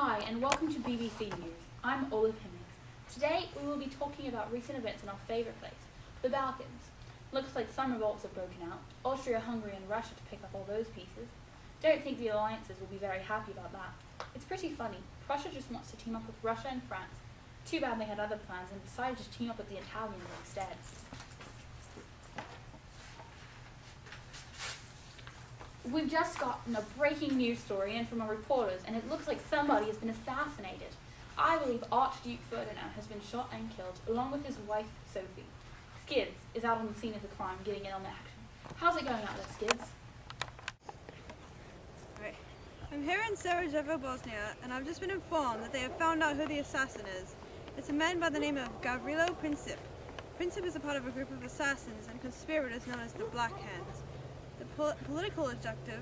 Hi, and welcome to BBC News. I'm Olive Hemmings. Today, we will be talking about recent events in our favourite place, the Balkans. Looks like some revolts have broken out. Austria, Hungary, and Russia to pick up all those pieces. Don't think the alliances will be very happy about that. It's pretty funny. Prussia just wants to team up with Russia and France. Too bad they had other plans and decided to team up with the Italians instead. We've just gotten a breaking news story in from our reporters, and it looks like somebody has been assassinated. I believe Archduke Ferdinand has been shot and killed, along with his wife, Sophie. Skids is out on the scene of the crime, getting in on the action. How's it going out there, Skids? Right. I'm here in Sarajevo, Bosnia, and I've just been informed that they have found out who the assassin is. It's a man by the name of Gavrilo Princip. Princip is a part of a group of assassins and conspirators known as the Black Hands. The political objective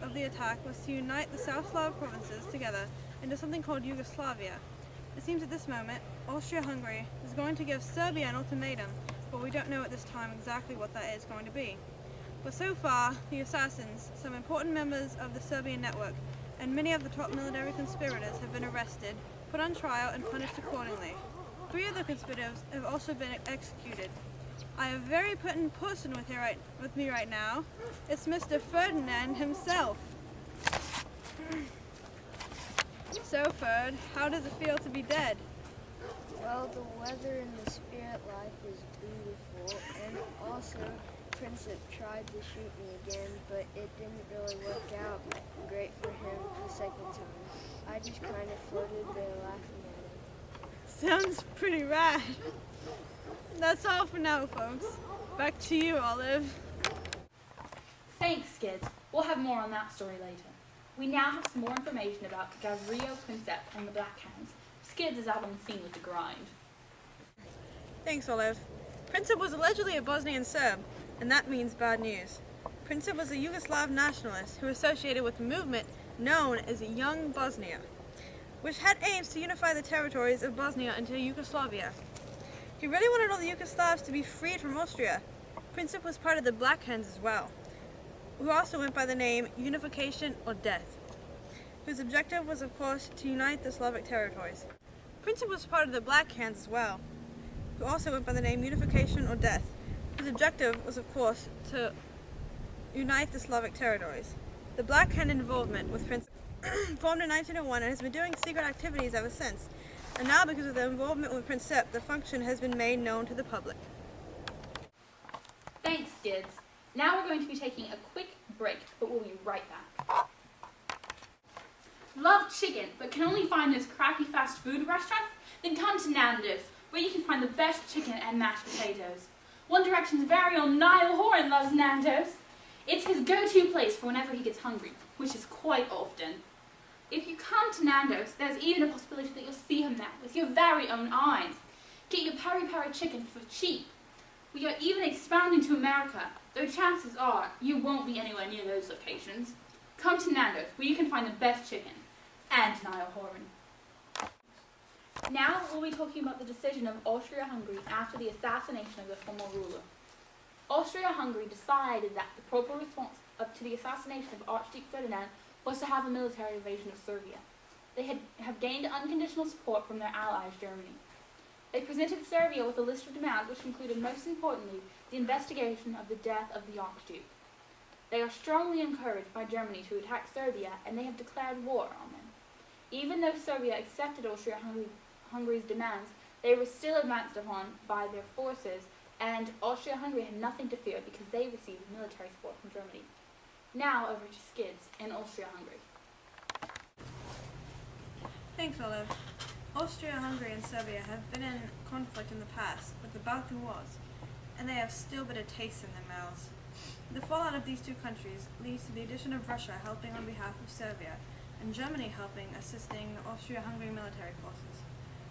of the attack was to unite the South Slav provinces together into something called Yugoslavia. It seems at this moment, Austria-Hungary is going to give Serbia an ultimatum, but we don't know at this time exactly what that is going to be. But so far, the assassins, some important members of the Serbian network, and many of the top military conspirators have been arrested, put on trial, and punished accordingly. 3 of the conspirators have also been executed. I have a very important person with me right now. It's Mr. Ferdinand himself. So, Ferd, how does it feel to be dead? Well, the weather in the spirit life is beautiful, and also Princip tried to shoot me again, but it didn't really work out great for him the second time. I just kind of floated there laughing at him. Sounds pretty rad. That's all for now, folks. Back to you, Olive. Thanks, Skids. We'll have more on that story later. We now have some more information about Gavrilo Princip and the Black Hands. Skids is out on the scene with the grind. Thanks, Olive. Princip was allegedly a Bosnian Serb, and that means bad news. Princip was a Yugoslav nationalist who associated with a movement known as Young Bosnia, which had aims to unify the territories of Bosnia into Yugoslavia. He really wanted all the Yugoslavs to be freed from Austria. Princip was part of the Black Hands as well, who also went by the name Unification or Death, whose objective was, of course, to unite the Slavic territories. Princip was part of the Black Hands as well, who also went by the name Unification or Death, whose objective was, of course, to unite the Slavic territories. The Black Hand involvement with Princip formed in 1901 and has been doing secret activities ever since. And now, because of the involvement with Princip, the function has been made known to the public. Thanks, Skids. Now we're going to be taking a quick break, but we'll be right back. Love chicken, but can only find those crappy fast food restaurants? Then come to Nando's, where you can find the best chicken and mashed potatoes. One Direction's very own Niall Horan loves Nando's. It's his go-to place for whenever he gets hungry, which is quite often. If you come to Nando's, there's even a possibility that you'll see him there with your very own eyes. Get your peri-peri chicken for cheap. We are even expanding to America, though chances are you won't be anywhere near those locations. Come to Nando's, where you can find the best chicken, and Niall Horan. Now we'll be talking about the decision of Austria-Hungary after the assassination of the former ruler. Austria-Hungary decided that the proper response to the assassination of Archduke Ferdinand was to have a military invasion of Serbia. They have gained unconditional support from their allies, Germany. They presented Serbia with a list of demands which included, most importantly, the investigation of the death of the Archduke. They are strongly encouraged by Germany to attack Serbia, and they have declared war on them. Even though Serbia accepted Austria-Hungary's demands, they were still advanced upon by their forces, and Austria-Hungary had nothing to fear because they received military support from Germany. Now over to Skids in Austria-Hungary. Thanks, Olive. Austria-Hungary and Serbia have been in conflict in the past with the Balkan Wars, and they have still but a taste in their mouths. The fallout of these two countries leads to the addition of Russia helping on behalf of Serbia, and Germany assisting the Austria-Hungary military forces.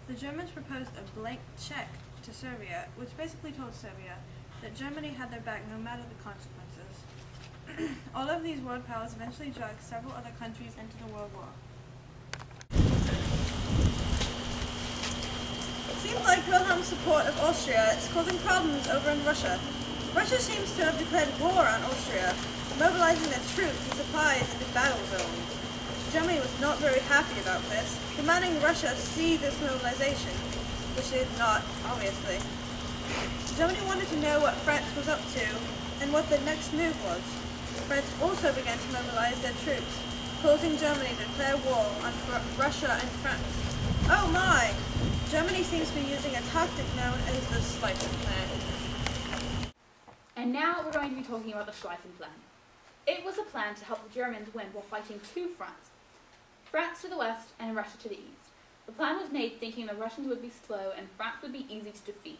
The Germans proposed a blank check to Serbia, which basically told Serbia that Germany had their back no matter the consequences. All of these world powers eventually dragged several other countries into the World War. It seems like Wilhelm's support of Austria is causing problems over in Russia. Russia seems to have declared war on Austria, mobilizing their troops and supplies into battle zones. Germany was not very happy about this, demanding Russia see this mobilization, which they did not, obviously. Germany wanted to know what France was up to and what the next move was. France also began to mobilize their troops, causing Germany to declare war on Russia and France. Oh my! Germany seems to be using a tactic known as the Schlieffen Plan. And now we're going to be talking about the Schlieffen Plan. It was a plan to help the Germans win while fighting two fronts, France to the west and Russia to the east. The plan was made thinking the Russians would be slow and France would be easy to defeat.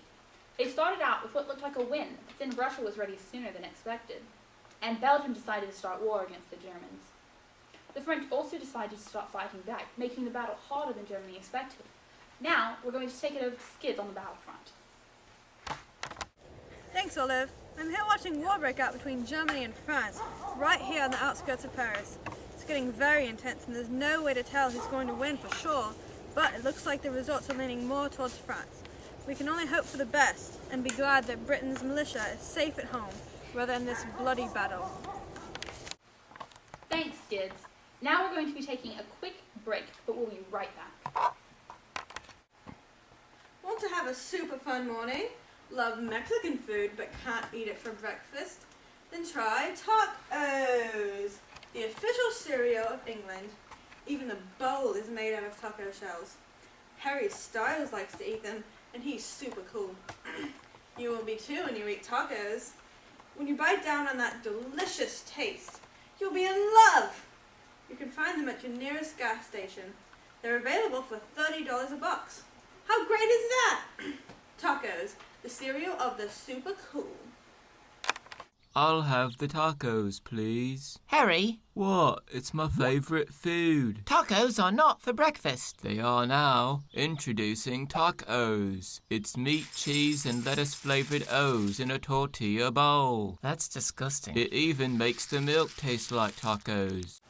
They started out with what looked like a win, but then Russia was ready sooner than expected, and Belgium decided to start war against the Germans. The French also decided to start fighting back, making the battle harder than Germany expected. Now, we're going to take it over to Skids on the battlefront. Thanks, Olive. I'm here watching war break out between Germany and France, right here on the outskirts of Paris. It's getting very intense and there's no way to tell who's going to win for sure, but it looks like the results are leaning more towards France. We can only hope for the best and be glad that Britain's militia is safe at home, rather than this bloody battle. Thanks, Skids. Now we're going to be taking a quick break, but we'll be right back. Want to have a super fun morning? Love Mexican food but can't eat it for breakfast? Then try tacos, the official cereal of England. Even the bowl is made out of taco shells. Harry Styles likes to eat them, and he's super cool. You will be too when you eat tacos. When you bite down on that delicious taste, you'll be in love. You can find them at your nearest gas station. They're available for $30 a box. How great is that? Tacos, the cereal of the super cool. I'll have the tacos, please. Harry, What? It's my favourite food. tacos are not for breakfast. They are now. Introducing tacos. It's meat, cheese and lettuce flavoured O's in a tortilla bowl. That's disgusting. It even makes the milk taste like tacos.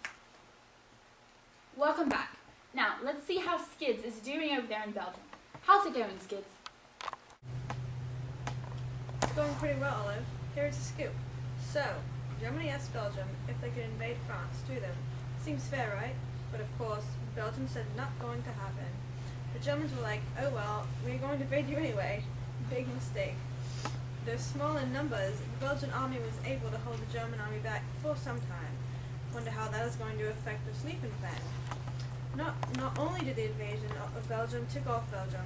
Welcome back. Now, let's see how Skids is doing over there in Belgium. How's it going, Skids? It's going pretty well, Olive. Here's a scoop. So, Germany asked Belgium if they could invade France to them. Seems fair, right? But of course, Belgium said not going to happen. The Germans were like, oh well, we're going to invade you anyway. Big mistake. Though small in numbers, the Belgian army was able to hold the German army back for some time. Wonder how that is going to affect the Schlieffen Plan. Not only did the invasion of Belgium tick off Belgium,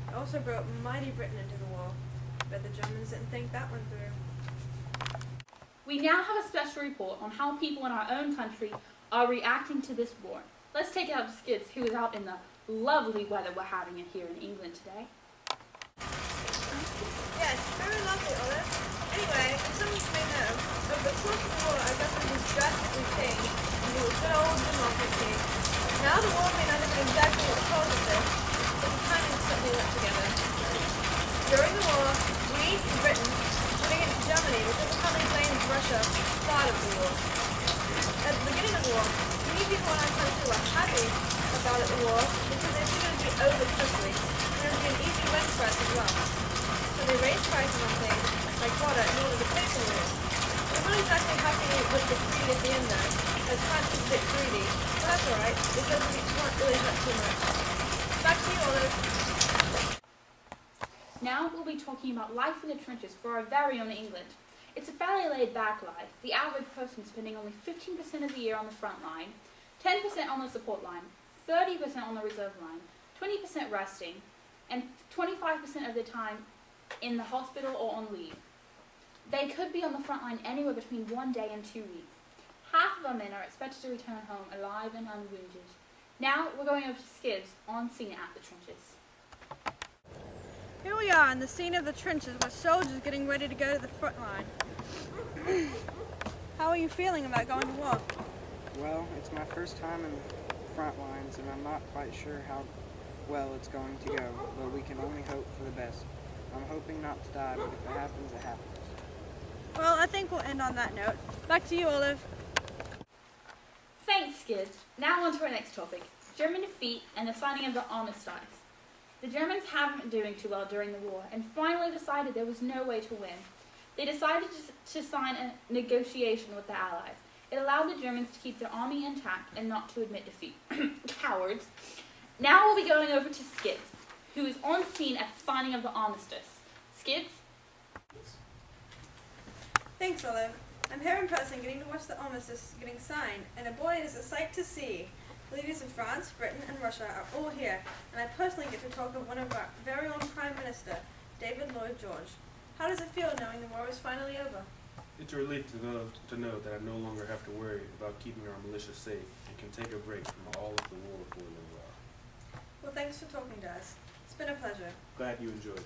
it also brought mighty Britain into the war. But the Germans didn't think that one through. We now have a special report on how people in our own country are reacting to this war. Let's take it out to Skids, who is out in the lovely weather we're having it here in England today. Yes, very lovely, Olive. Anyway, as some of you may know, over the course of the war, our government has drastically changed into a good old democracy. Now the war may not have been exactly what caused this, but the timing certainly went together. During the war, we, Britain, stood against Germany, which at the time blamed Russia, started the war. At the beginning of the war, many people in our country were happy about the war because they figured it would be over quickly, and it would be an easy win for us as well. So they raised prices on things like water in order to pay for it. They weren't exactly happy with the greed at the end though, as France was a bit greedy, but that's alright, because we weren't really hurt too much. Back to you, Olive. Now we'll be talking about life in the trenches for our very own England. It's a fairly laid-back life, the average person spending only 15% of the year on the front line, 10% on the support line, 30% on the reserve line, 20% resting, and 25% of the time in the hospital or on leave. They could be on the front line anywhere between 1 day and 2 weeks. Half of our men are expected to return home alive and unwounded. Now we're going over to Skids on scene at the trenches. Here we are in the scene of the trenches where soldiers are getting ready to go to the front line. How are you feeling about going to war? Well, it's my first time in the front lines, and I'm not quite sure how well it's going to go, but we can only hope for the best. I'm hoping not to die, but if it happens, it happens. Well, I think we'll end on that note. Back to you, Olive. Thanks, Skids. Now on to our next topic, German defeat and the signing of the armistice. The Germans haven't been doing too well during the war and finally decided there was no way to win. They decided to sign a negotiation with the Allies. It allowed the Germans to keep their army intact and not to admit defeat. Cowards. Now we'll be going over to Skids, who is on scene at the signing of the armistice. Skids? Thanks, Olive. I'm here in person getting to watch the armistice getting signed, and boy, it is a sight to see. The leaders of France, Britain, and Russia are all here, and I personally get to talk with one of our very own Prime Minister, David Lloyd George. How does it feel knowing the war is finally over? It's a relief to know that I no longer have to worry about keeping our militia safe and can take a break from all of the war for a little while. Well, thanks for talking to us. It's been a pleasure. Glad you enjoyed it.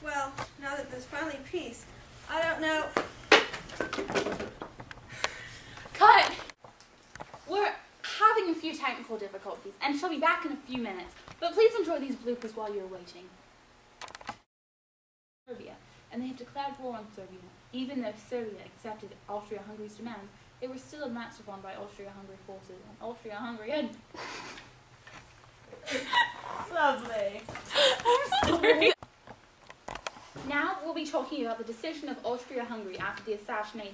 Well, now that there's finally peace, I don't know. Cut! We're having a few technical difficulties and shall be back in a few minutes, but please enjoy these bloopers while you're waiting. Serbia, and they have declared war on Serbia. Even though Serbia accepted Austria-Hungary's demands, they were still advanced upon by Austria-Hungary forces, and Austria-Hungary had... Lovely. I'm sorry. Now we'll be talking about the decision of Austria-Hungary after the assassination.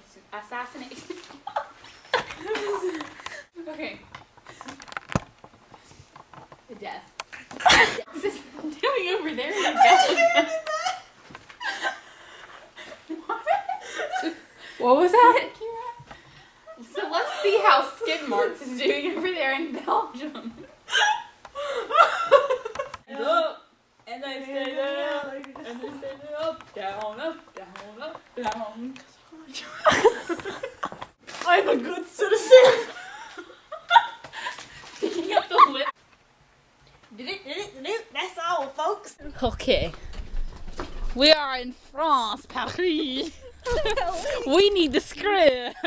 Okay. The death. What's this doing over there in Belgium? What was that, Kira? So let's see how Skid Marks is doing over there in Belgium. Up, and I stayed up, and I stayed up, down, up, down, up, down. I'm a good citizen. Picking up the lip. That's all, folks. Okay. We are in France, Paris. We need the script.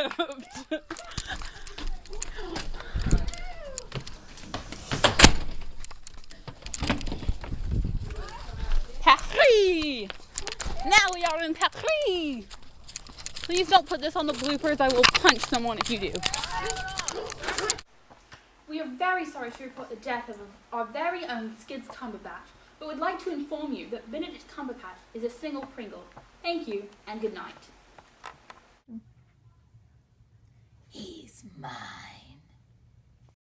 Paris! Now we are in Paris! Please don't put this on the bloopers. I will punch someone if you do. We are very sorry to report the death of our very own Skids Cumberbatch, but would like to inform you that Benedict Cumberbatch is a single Pringle. Thank you, and good night. He's mine.